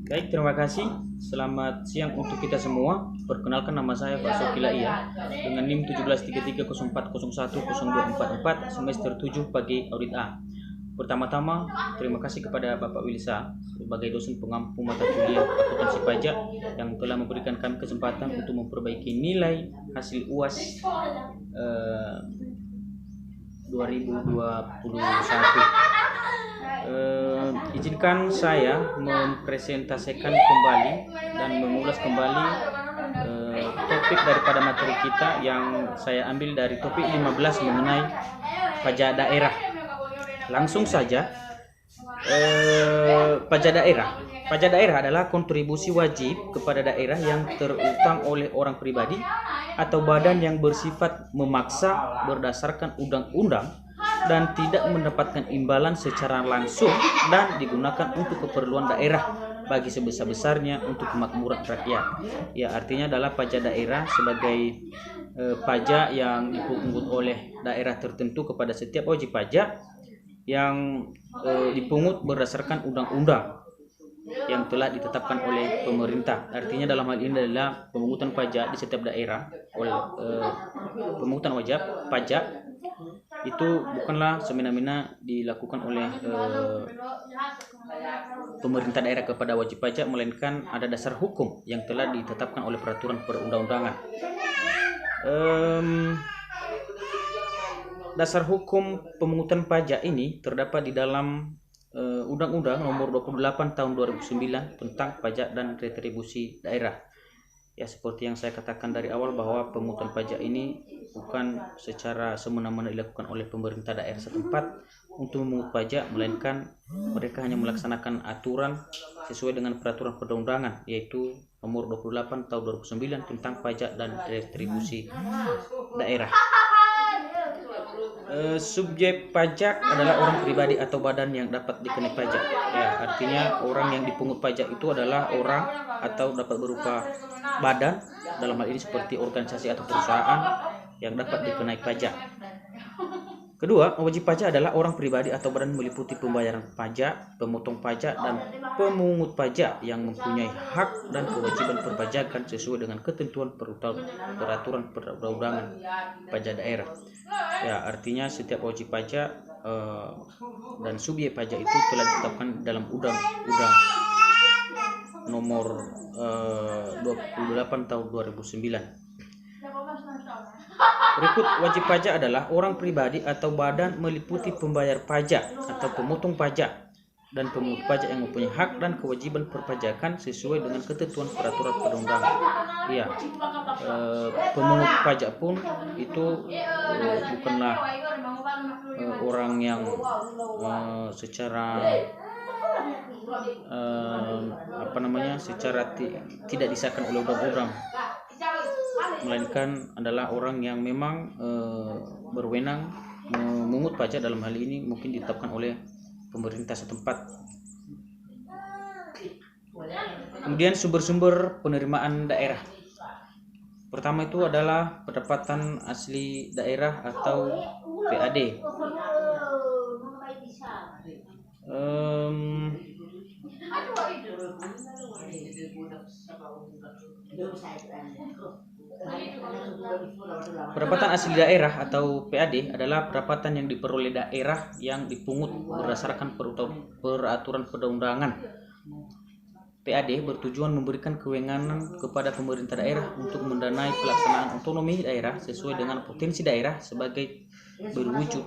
Baik, terima kasih. Selamat siang untuk kita semua. Perkenalkan, nama saya Pak Sokila Ia dengan NIM 173304010244 semester 7 pagi audit A. Pertama-tama, terima kasih kepada Bapak Wilsa sebagai dosen pengampu mata kuliah akuntansi pajak yang telah memberikan kami kesempatan untuk memperbaiki nilai hasil UAS 2021. Izinkan saya mempresentasikan kembali dan mengulas kembali topik daripada materi kita yang saya ambil dari topik 15 mengenai pajak daerah. Langsung saja, pajak daerah. Pajak daerah adalah kontribusi wajib kepada daerah yang terutang oleh orang pribadi atau badan yang bersifat memaksa berdasarkan undang-undang dan tidak mendapatkan imbalan secara langsung dan digunakan untuk keperluan daerah bagi sebesar-besarnya untuk kemakmuran rakyat. Ya, artinya adalah pajak daerah sebagai pajak yang dipungut oleh daerah tertentu kepada setiap wajib pajak yang dipungut berdasarkan undang-undang yang telah ditetapkan oleh pemerintah. Artinya dalam hal ini adalah pemungutan pajak di setiap daerah oleh pemungutan wajib pajak itu bukanlah semena-mena dilakukan oleh pemerintah daerah kepada wajib pajak, melainkan ada dasar hukum yang telah ditetapkan oleh peraturan perundang-undangan. Dasar hukum pemungutan pajak ini terdapat di dalam Undang-Undang Nomor 28 Tahun 2009 tentang pajak dan retribusi daerah. Ya, seperti yang saya katakan dari awal bahwa pemungutan pajak ini bukan secara semena-mena dilakukan oleh pemerintah daerah setempat untuk memungut pajak, melainkan mereka hanya melaksanakan aturan sesuai dengan peraturan perundang-undangan, yaitu Nomor 28 Tahun 2009 tentang pajak dan retribusi daerah. Subjek pajak adalah orang pribadi atau badan yang dapat dikenai pajak. Ya, artinya orang yang dipungut pajak itu adalah orang atau dapat berupa badan, dalam hal ini seperti organisasi atau perusahaan yang dapat dikenai pajak. Kedua, wajib pajak adalah orang pribadi atau badan meliputi pembayaran pajak, pemotong pajak, dan pemungut pajak yang mempunyai hak dan kewajiban perpajakan sesuai dengan ketentuan peraturan perundang-undangan pajak daerah. Ya, artinya setiap wajib pajak dan subjek pajak itu telah ditetapkan dalam Undang-Undang Nomor 28 Tahun 2009. Berikut, wajib pajak adalah orang pribadi atau badan meliputi pembayar pajak atau pemotong pajak dan pemungut pajak yang mempunyai hak dan kewajiban perpajakan sesuai dengan ketentuan peraturan perundang-undangan. Ya, pemungut pajak pun itu bukanlah orang yang secara tidak disahkan oleh undang-undang, melainkan adalah orang yang memang berwenang memungut pajak, dalam hal ini mungkin ditetapkan oleh pemerintah setempat. Kemudian sumber-sumber penerimaan daerah. Pertama itu adalah pendapatan asli daerah atau PAD. Pendapatan asli daerah atau PAD adalah pendapatan yang diperoleh daerah yang dipungut berdasarkan peraturan perundang-undangan. PAD bertujuan memberikan kewenangan kepada pemerintah daerah untuk mendanai pelaksanaan otonomi daerah sesuai dengan potensi daerah sebagai berwujud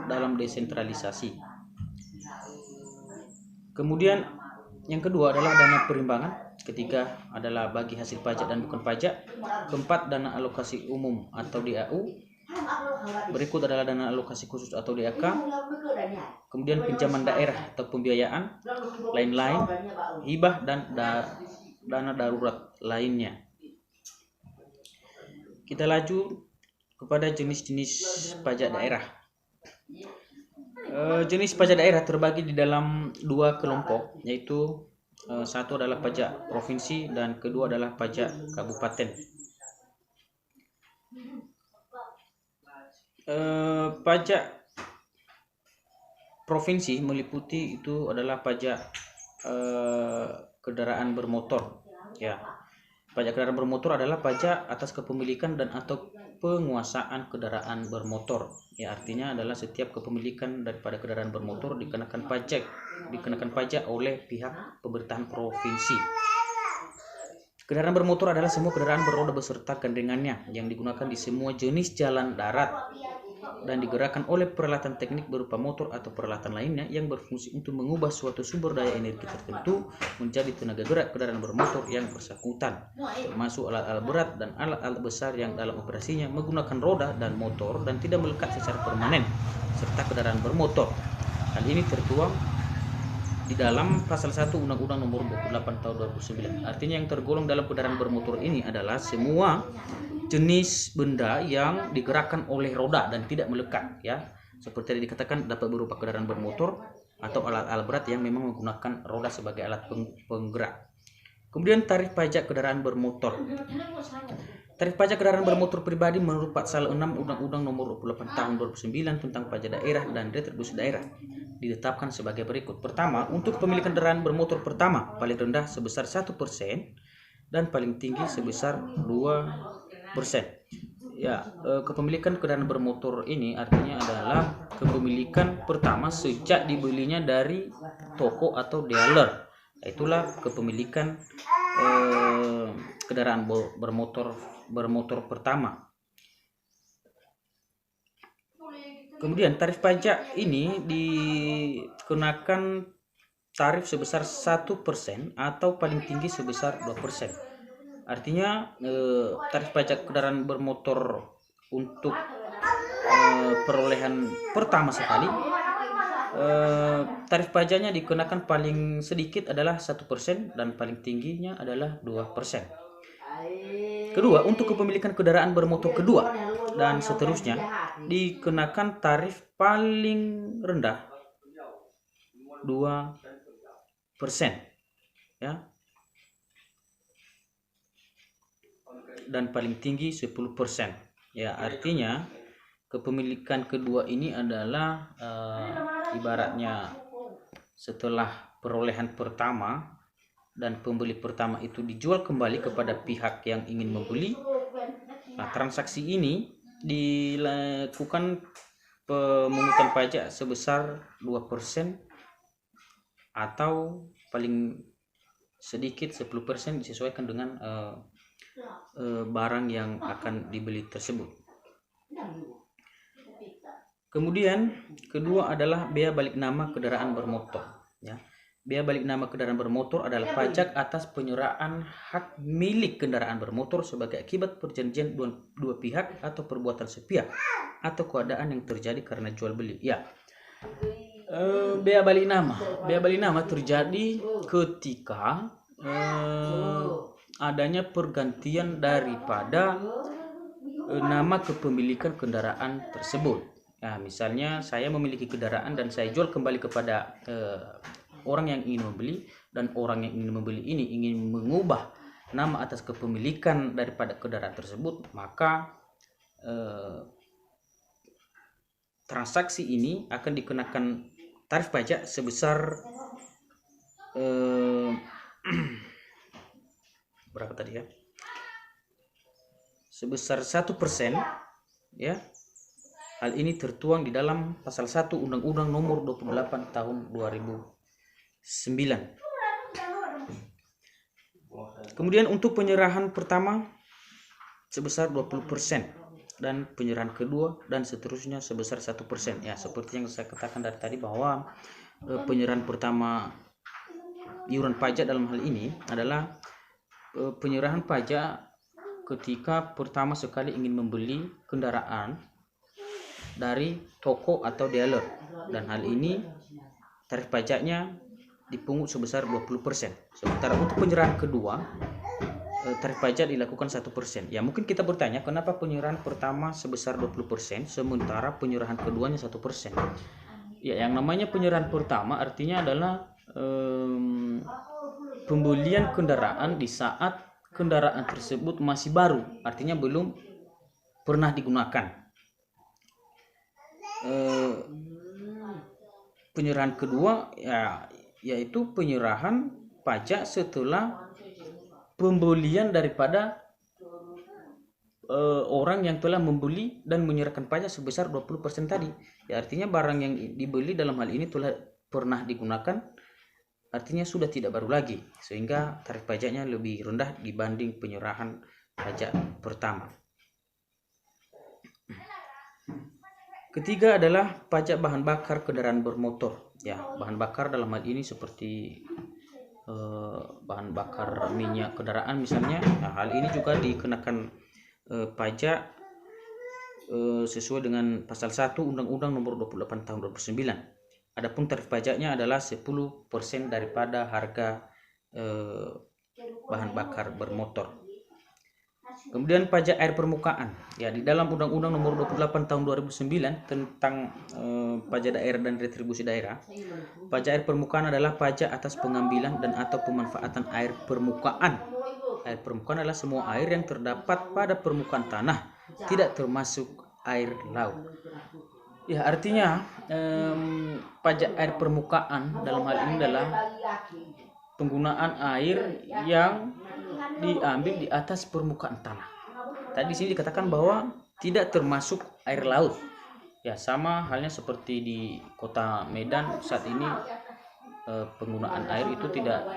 dalam desentralisasi. Kemudian yang kedua adalah dana perimbangan. Ketiga adalah bagi hasil pajak dan bukan pajak. Keempat, dana alokasi umum atau DAU. Berikut adalah dana alokasi khusus atau DAK. Kemudian pinjaman daerah atau pembiayaan, lain-lain, hibah dan dana darurat lainnya. Kita laju kepada jenis-jenis pajak daerah. Jenis pajak daerah terbagi di dalam dua kelompok, yaitu satu adalah pajak provinsi dan kedua adalah pajak kabupaten. Pajak provinsi meliputi itu adalah pajak kendaraan bermotor. Ya, pajak kendaraan bermotor adalah pajak atas kepemilikan dan atau penguasaan kendaraan bermotor. Ya, artinya adalah setiap kepemilikan daripada kendaraan bermotor dikenakan pajak oleh pihak pemerintahan provinsi. Kendaraan bermotor adalah semua kendaraan beroda beserta gandengannya yang digunakan di semua jenis jalan darat dan digerakkan oleh peralatan teknik berupa motor atau peralatan lainnya yang berfungsi untuk mengubah suatu sumber daya energi tertentu menjadi tenaga gerak kendaraan bermotor yang bersangkutan, termasuk alat-alat berat dan alat-alat besar yang dalam operasinya menggunakan roda dan motor dan tidak melekat secara permanen, serta kendaraan bermotor. Hal ini tertuang di dalam pasal 1 Undang-Undang Nomor 28 Tahun 2009. Artinya yang tergolong dalam kendaraan bermotor ini adalah semua jenis benda yang digerakkan oleh roda dan tidak melekat, ya. Seperti tadi dikatakan dapat berupa kendaraan bermotor atau alat-alat berat yang memang menggunakan roda sebagai alat penggerak. Kemudian tarif pajak kendaraan bermotor. Tarif pajak kendaraan bermotor pribadi menurut pasal 6 Undang-Undang Nomor 28 Tahun 2009 tentang pajak daerah dan retribusi daerah ditetapkan sebagai berikut. Pertama, untuk pemilikan kendaraan bermotor pertama paling rendah sebesar 1% dan paling tinggi sebesar 2%. Ya, kepemilikan kendaraan bermotor ini artinya adalah kepemilikan pertama sejak dibelinya dari toko atau dealer. Itulah kepemilikan kendaraan bermotor pertama. Kemudian tarif pajak ini dikenakan tarif sebesar 1% atau paling tinggi sebesar 2%. Artinya tarif pajak kendaraan bermotor untuk perolehan pertama sekali, tarif pajaknya dikenakan paling sedikit adalah 1% dan paling tingginya adalah 2%. Kedua, untuk kepemilikan kendaraan bermotor kedua dan seterusnya dikenakan tarif paling rendah 2%, ya, dan paling tinggi 10%. Ya, artinya kepemilikan kedua ini adalah ibaratnya setelah perolehan pertama dan pembeli pertama itu dijual kembali kepada pihak yang ingin membeli. Nah, transaksi ini dilakukan pemungutan pajak sebesar 2% atau paling sedikit 10% disesuaikan dengan barang yang akan dibeli tersebut. Kemudian kedua adalah bea balik nama kendaraan bermotor, ya. Bea balik nama kendaraan bermotor adalah pajak atas penyerahan hak milik kendaraan bermotor sebagai akibat perjanjian dua pihak atau perbuatan sepihak atau keadaan yang terjadi karena jual beli. Ya, bea balik nama terjadi ketika adanya pergantian daripada nama kepemilikan kendaraan tersebut. Nah, misalnya saya memiliki kendaraan dan saya jual kembali kepada orang yang ingin membeli, dan orang yang ingin membeli ini ingin mengubah nama atas kepemilikan daripada kendaraan tersebut, maka transaksi ini akan dikenakan tarif pajak sebesar berapa tadi, ya? Sebesar 1%, ya. Hal ini tertuang di dalam pasal 1 Undang-Undang Nomor 28 Tahun 2009. Kemudian untuk penyerahan pertama sebesar 20% dan penyerahan kedua dan seterusnya sebesar 1%. Ya, seperti yang saya katakan dari tadi bahwa penyerahan pertama iuran pajak dalam hal ini adalah penyerahan pajak ketika pertama sekali ingin membeli kendaraan dari toko atau dealer, dan hal ini tarif pajaknya dipungut sebesar 20%. Sementara untuk penyerahan kedua tarif pajak dilakukan 1%. Ya, mungkin kita bertanya kenapa penyerahan pertama sebesar 20% sementara penyerahan keduanya 1%. Ya, yang namanya penyerahan pertama artinya adalah pembelian kendaraan di saat kendaraan tersebut masih baru, artinya belum pernah digunakan. penyerahan kedua yaitu penyerahan pajak setelah pembelian daripada orang yang telah membeli dan menyerahkan pajak sebesar 20% tadi. Ya, artinya barang yang dibeli dalam hal ini telah pernah digunakan, artinya sudah tidak baru lagi, sehingga tarif pajaknya lebih rendah dibanding penyerahan pajak pertama. Ketiga adalah pajak bahan bakar kendaraan bermotor. Ya, bahan bakar dalam hal ini seperti bahan bakar minyak kendaraan misalnya. Nah, hal ini juga dikenakan pajak sesuai dengan pasal 1 Undang-Undang Nomor 28 Tahun 2009. Adapun tarif pajaknya adalah 10% daripada harga bahan bakar bermotor. Kemudian pajak air permukaan. Ya, di dalam Undang-Undang Nomor 28 Tahun 2009 tentang pajak daerah dan retribusi daerah, pajak air permukaan adalah pajak atas pengambilan dan atau pemanfaatan air permukaan. Air permukaan adalah semua air yang terdapat pada permukaan tanah, tidak termasuk air laut. Ya, artinya pajak air permukaan dalam hal ini adalah penggunaan air yang diambil di atas permukaan tanah. Tadi di sini dikatakan bahwa tidak termasuk air laut. Ya, sama halnya seperti di Kota Medan saat ini penggunaan air itu tidak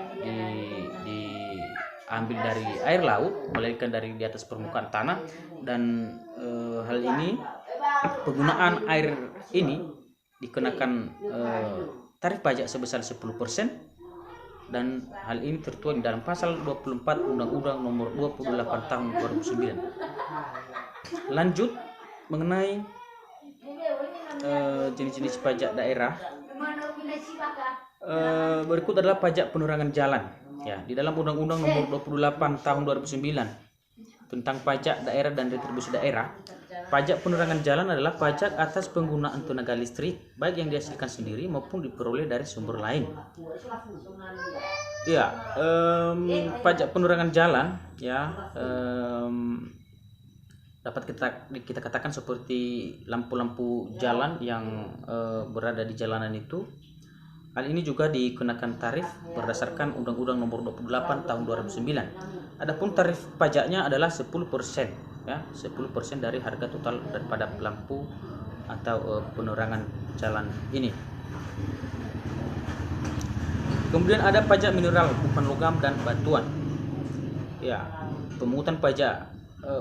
diambil dari air laut, melainkan dari di atas permukaan tanah, dan hal ini penggunaan air ini dikenakan tarif pajak sebesar 10%. Dan hal ini tertuang dalam pasal 24 Undang-Undang Nomor 28 Tahun 2009. Lanjut mengenai jenis-jenis pajak daerah. Berikut adalah pajak penerangan jalan. Ya, di dalam Undang-Undang Nomor 28 Tahun 2009 tentang pajak daerah dan retribusi daerah, pajak penerangan jalan adalah pajak atas penggunaan tenaga listrik, baik yang dihasilkan sendiri maupun diperoleh dari sumber lain. Ya, pajak penerangan jalan ya dapat kita katakan seperti lampu-lampu jalan yang berada di jalanan itu. Hal ini juga dikenakan tarif berdasarkan Undang-Undang Nomor 28 Tahun 2009. Adapun tarif pajaknya adalah 10%, ya, 10% dari harga total daripada lampu atau penerangan jalan ini. Kemudian ada pajak mineral bukan logam dan batuan. Ya, pemungutan pajak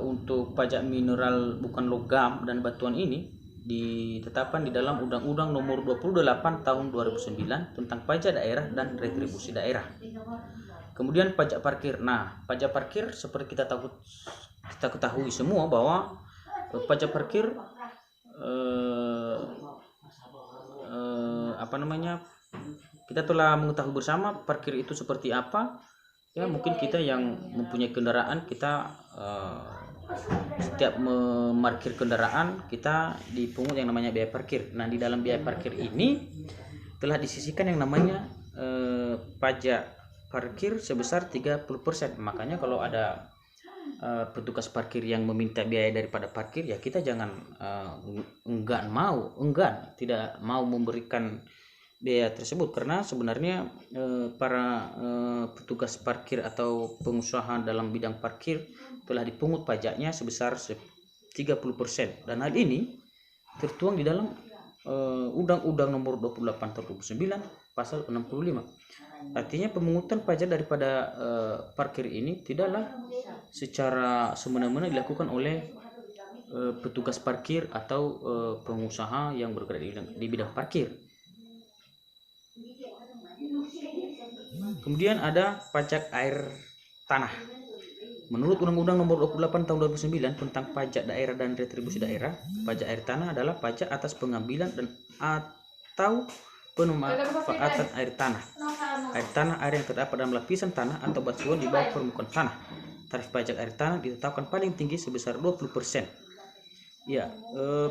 untuk pajak mineral bukan logam dan batuan ini ditetapkan di dalam Undang-Undang Nomor 28 Tahun 2009 tentang pajak daerah dan retribusi daerah. Kemudian pajak parkir. Nah, pajak parkir seperti kita ketahui semua bahwa pajak parkir kita telah mengetahui bersama parkir itu seperti apa. Ya, mungkin kita yang mempunyai kendaraan, kita setiap memarkir kendaraan kita dipungut yang namanya biaya parkir. Nah, di dalam biaya parkir ini telah disisihkan yang namanya pajak parkir sebesar 30%. Makanya kalau ada petugas parkir yang meminta biaya daripada parkir, ya kita jangan tidak mau memberikan biaya tersebut, karena sebenarnya para petugas parkir atau pengusaha dalam bidang parkir telah dipungut pajaknya sebesar 30%, dan hal ini tertuang di dalam Undang-Undang Nomor 28 Tahun 2009 pasal 65. Artinya pemungutan pajak daripada parkir ini tidaklah secara semena-mena dilakukan oleh petugas parkir atau pengusaha yang bergerak di bidang parkir. Kemudian ada pajak air tanah. Menurut Undang-Undang Nomor 28 Tahun 2009 tentang pajak daerah dan retribusi daerah, pajak air tanah adalah pajak atas pengambilan dan atau pemanfaatan air tanah. Air tanah air yang terdapat dalam lapisan tanah atau batuan di bawah permukaan tanah. Tarif pajak air tanah ditetapkan paling tinggi sebesar 20%. Ya,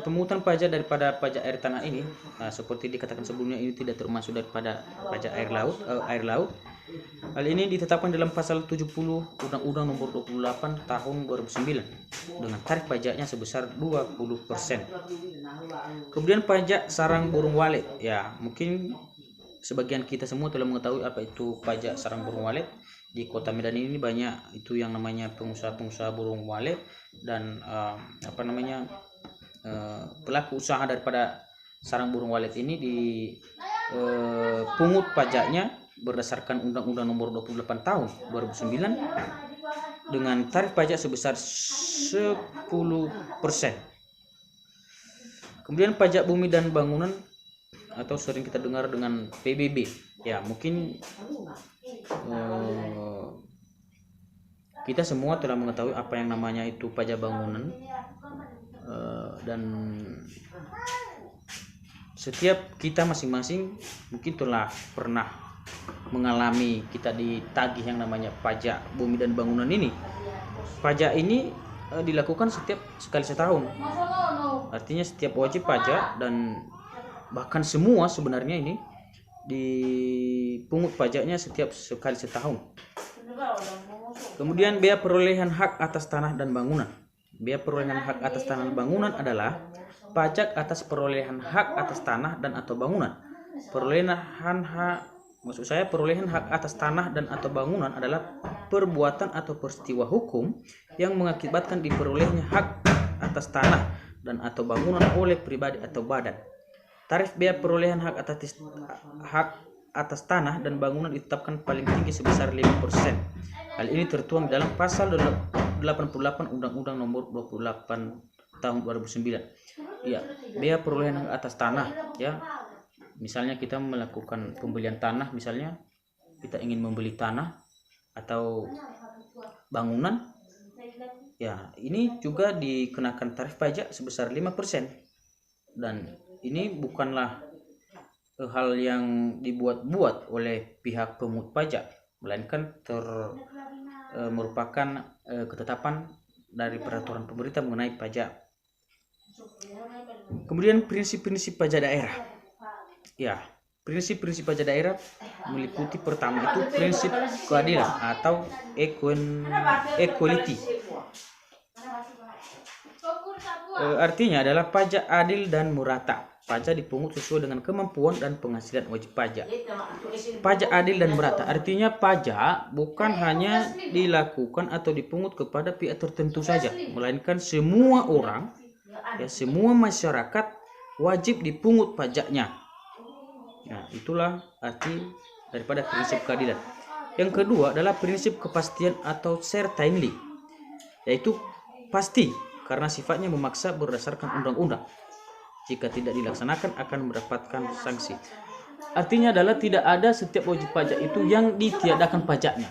pemungutan pajak daripada pajak air tanah ini, seperti dikatakan sebelumnya, ini tidak termasuk daripada pajak air laut. Hal ini ditetapkan dalam pasal 70 Undang-Undang Nomor 28 Tahun 2009 dengan tarif pajaknya sebesar 20%. Kemudian pajak sarang burung walet. Ya, mungkin sebagian kita semua telah mengetahui apa itu pajak sarang burung walet. Di Kota Medan ini banyak itu yang namanya pengusaha-pengusaha burung walet dan pelaku usaha daripada sarang burung walet ini pungut pajaknya berdasarkan Undang-Undang Nomor 28 Tahun 2009 dengan tarif pajak sebesar 10%. Kemudian pajak bumi dan bangunan atau sering kita dengar dengan PBB. Ya, mungkin kita semua telah mengetahui apa yang namanya itu pajak bangunan, dan setiap kita masing-masing mungkin telah pernah mengalami kita ditagih yang namanya pajak bumi dan bangunan ini. Pajak ini dilakukan setiap sekali setahun. Artinya setiap wajib pajak dan bahkan semua sebenarnya ini dipungut pajaknya setiap sekali setahun. Kemudian biaya perolehan hak atas tanah dan bangunan. Biaya perolehan hak atas tanah dan bangunan adalah pajak atas perolehan hak atas tanah dan atau bangunan. Perolehan hak atas tanah dan atau bangunan adalah perbuatan atau peristiwa hukum yang mengakibatkan diperolehnya hak atas tanah dan atau bangunan oleh pribadi atau badan. Tarif biaya perolehan hak atas tanah dan bangunan ditetapkan paling tinggi sebesar 5%. Hal ini tertuang dalam pasal 88 Undang-Undang Nomor 28 Tahun 2009. Ya, biaya perolehan hak atas tanah, ya. Misalnya kita melakukan pembelian tanah, misalnya kita ingin membeli tanah atau bangunan, ya ini juga dikenakan tarif pajak sebesar 5%. Dan ini bukanlah hal yang dibuat-buat oleh pihak pemungut pajak, melainkan merupakan ketetapan dari peraturan pemerintah mengenai pajak. Kemudian prinsip-prinsip pajak daerah. Ya, prinsip-prinsip pajak daerah meliputi pertama itu prinsip keadilan atau equality. Artinya adalah pajak adil dan merata. Pajak dipungut sesuai dengan kemampuan dan penghasilan wajib pajak. Pajak adil dan merata artinya pajak bukan hanya dilakukan atau dipungut kepada pihak tertentu saja, melainkan semua orang, ya, semua masyarakat wajib dipungut pajaknya. Nah, itulah arti daripada prinsip keadilan. Yang kedua adalah prinsip kepastian atau certainty, yaitu pasti karena sifatnya memaksa berdasarkan undang-undang. Jika tidak dilaksanakan akan mendapatkan sanksi. Artinya adalah tidak ada setiap wajib pajak itu yang ditiadakan pajaknya.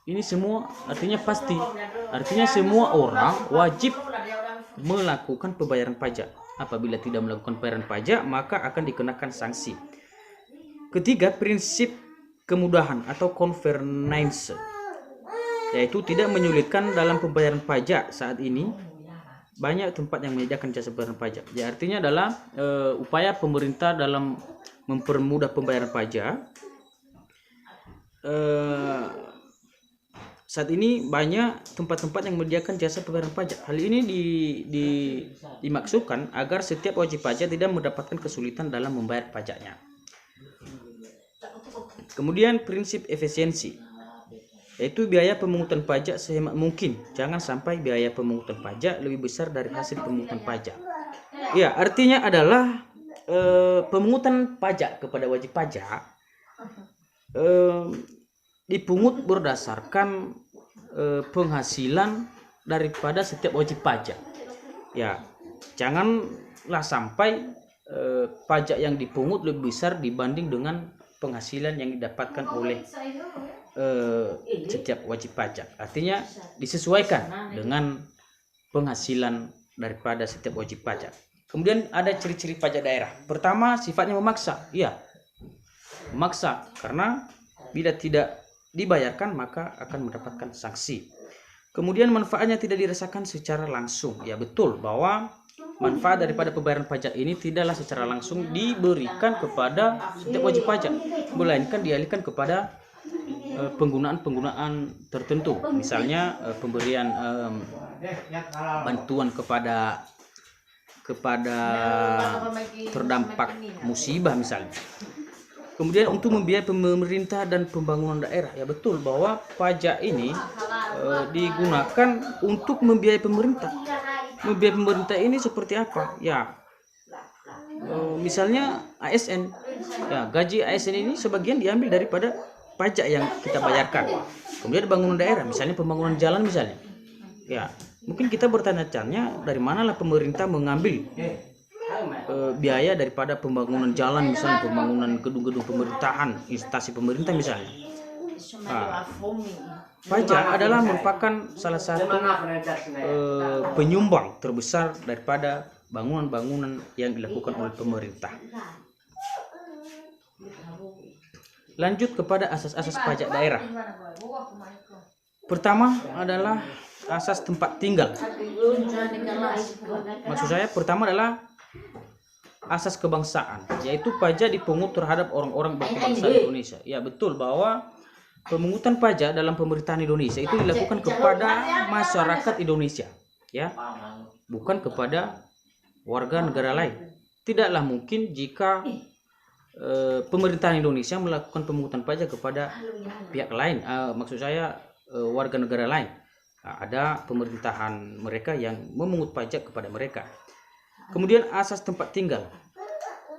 Ini semua artinya pasti. Artinya semua orang wajib melakukan pembayaran pajak. Apabila tidak melakukan pembayaran pajak maka akan dikenakan sanksi. Ketiga, prinsip kemudahan atau convenience, yaitu tidak menyulitkan dalam pembayaran pajak. Saat ini banyak tempat yang menyediakan jasa pembayaran pajak. Ya, artinya adalah upaya pemerintah dalam mempermudah pembayaran pajak. Saat ini banyak tempat-tempat yang menyediakan jasa pembayaran pajak. Hal ini dimaksudkan agar setiap wajib pajak tidak mendapatkan kesulitan dalam membayar pajaknya. Kemudian prinsip efisiensi, yaitu biaya pemungutan pajak sehemat mungkin. Jangan sampai biaya pemungutan pajak lebih besar dari hasil pemungutan pajak. Ya, artinya adalah pemungutan pajak kepada wajib pajak dipungut berdasarkan penghasilan daripada setiap wajib pajak. Ya, janganlah sampai pajak yang dipungut lebih besar dibanding dengan penghasilan yang didapatkan oleh setiap wajib pajak. Artinya disesuaikan dengan penghasilan daripada setiap wajib pajak. Kemudian ada ciri-ciri pajak daerah. Pertama, sifatnya memaksa. Iya, memaksa karena bila tidak dibayarkan maka akan mendapatkan sanksi. Kemudian manfaatnya tidak dirasakan secara langsung. Ya, betul bahwa manfaat daripada pembayaran pajak ini tidaklah secara langsung diberikan kepada setiap wajib pajak, melainkan dialihkan kepada penggunaan tertentu, misalnya pemberian bantuan kepada terdampak musibah misalnya. Kemudian untuk membiayai pemerintah dan pembangunan daerah, ya betul bahwa pajak ini digunakan untuk membiayai pemerintah. Membiayai pemerintah ini seperti apa? Ya, misalnya ASN, ya gaji ASN ini sebagian diambil daripada pajak yang kita bayarkan. Kemudian bangunan daerah, misalnya pembangunan jalan misalnya. Ya, mungkin kita bertanya-tanya dari manalah pemerintah mengambil biaya daripada pembangunan jalan, misalnya pembangunan gedung-gedung pemerintahan, instansi pemerintah misalnya. Pajak adalah merupakan salah satu penyumbang terbesar daripada bangunan-bangunan yang dilakukan oleh pemerintah. Lanjut kepada asas-asas pajak daerah. Pertama adalah asas tempat tinggal. Maksud saya pertama adalah asas kebangsaan, yaitu pajak dipungut terhadap orang-orang berkebangsaan Indonesia. Ya betul bahwa pemungutan pajak dalam pemerintahan Indonesia itu dilakukan kepada masyarakat Indonesia, ya, bukan kepada warga negara lain. Tidaklah mungkin jika pemerintahan Indonesia melakukan pemungutan pajak kepada pihak lain, maksud saya warga negara lain. Ada pemerintahan mereka yang memungut pajak kepada mereka. Kemudian asas tempat tinggal.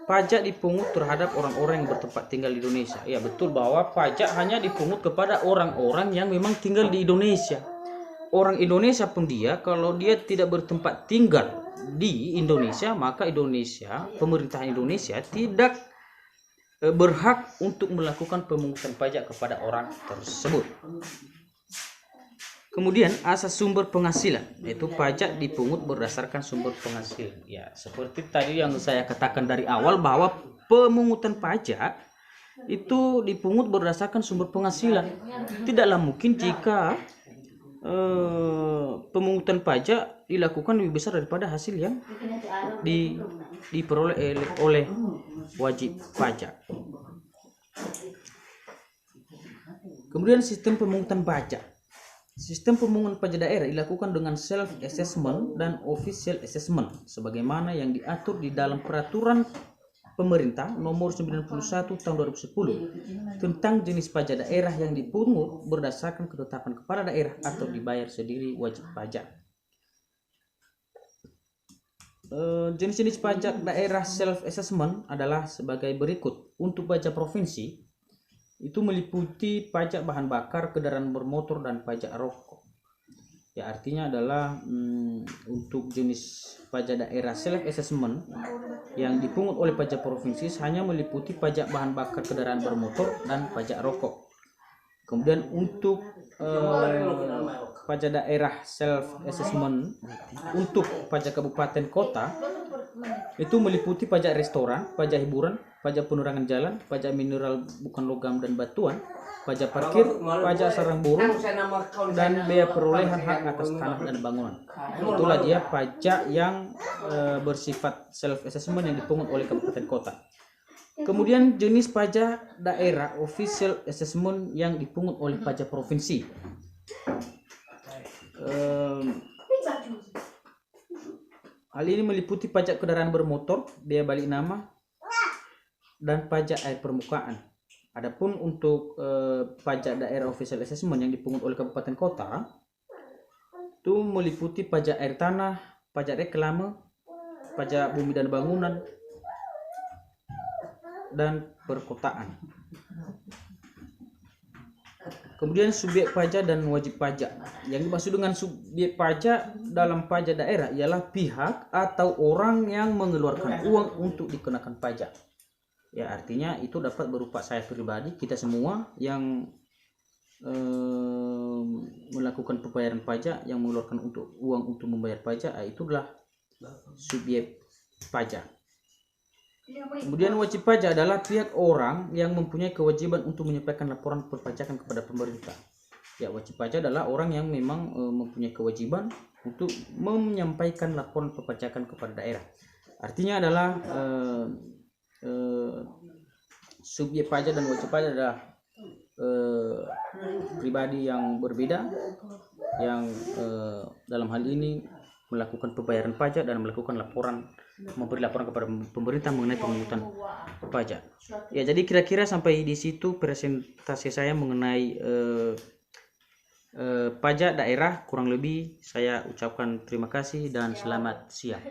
Pajak dipungut terhadap orang-orang yang bertempat tinggal di Indonesia. Ya betul bahwa pajak hanya dipungut kepada orang-orang yang memang tinggal di Indonesia. Orang Indonesia pun dia, kalau dia tidak bertempat tinggal di Indonesia, maka Indonesia, pemerintahan Indonesia tidak berhak untuk melakukan pemungutan pajak kepada orang tersebut. Kemudian asas sumber penghasilan, yaitu pajak dipungut berdasarkan sumber penghasilan. Ya, seperti tadi yang saya katakan dari awal bahwa pemungutan pajak itu dipungut berdasarkan sumber penghasilan. Tidaklah mungkin jika pemungutan pajak dilakukan lebih besar daripada hasil yang diperoleh oleh wajib pajak. Kemudian sistem pemungutan pajak. Sistem pemungutan pajak daerah dilakukan dengan self-assessment dan official assessment sebagaimana yang diatur di dalam peraturan pemerintah nomor 91 tahun 2010 tentang jenis pajak daerah yang dipungut berdasarkan ketetapan kepala daerah atau dibayar sendiri wajib pajak. Jenis-jenis pajak daerah self-assessment adalah sebagai berikut. Untuk pajak provinsi itu meliputi pajak bahan bakar kendaraan bermotor dan pajak rokok. Ya, artinya adalah untuk jenis pajak daerah self-assessment yang dipungut oleh pajak provinsi hanya meliputi pajak bahan bakar kendaraan bermotor dan pajak rokok. Kemudian untuk pajak daerah self-assessment untuk pajak kabupaten kota itu meliputi pajak restoran, pajak hiburan, pajak penerangan jalan, pajak mineral bukan logam dan batuan, pajak parkir, pajak sarang burung, dan bea perolehan hak atas tanah dan bangunan. Itulah dia pajak yang bersifat self-assessment yang dipungut oleh kabupaten kota. Kemudian jenis pajak daerah official assessment yang dipungut oleh pajak provinsi. Hal ini meliputi pajak kendaraan bermotor, biaya balik nama, dan pajak air permukaan. Adapun untuk pajak daerah official assessment yang dipungut oleh kabupaten kota itu meliputi pajak air tanah, pajak reklame, pajak bumi dan bangunan, dan perkotaan. Kemudian subjek pajak dan wajib pajak. Yang dimaksud dengan subjek pajak dalam pajak daerah ialah pihak atau orang yang mengeluarkan uang untuk dikenakan pajak. Ya, artinya itu dapat berupa saya pribadi, kita semua yang melakukan pembayaran pajak, yang mengeluarkan uang untuk membayar pajak, itulah subjek pajak. Kemudian wajib pajak adalah pihak orang yang mempunyai kewajiban untuk menyampaikan laporan perpajakan kepada pemerintah. Ya, wajib pajak adalah orang yang memang mempunyai kewajiban untuk menyampaikan laporan perpajakan kepada daerah. Artinya adalah subjek pajak dan wajib pajak adalah pribadi yang berbeda, yang dalam hal ini melakukan pembayaran pajak dan melakukan laporan, memberi laporan kepada pemerintah mengenai pemungutan pajak. Ya, jadi kira-kira sampai di situ presentasi saya mengenai pajak daerah. Kurang lebih saya ucapkan terima kasih dan selamat siang.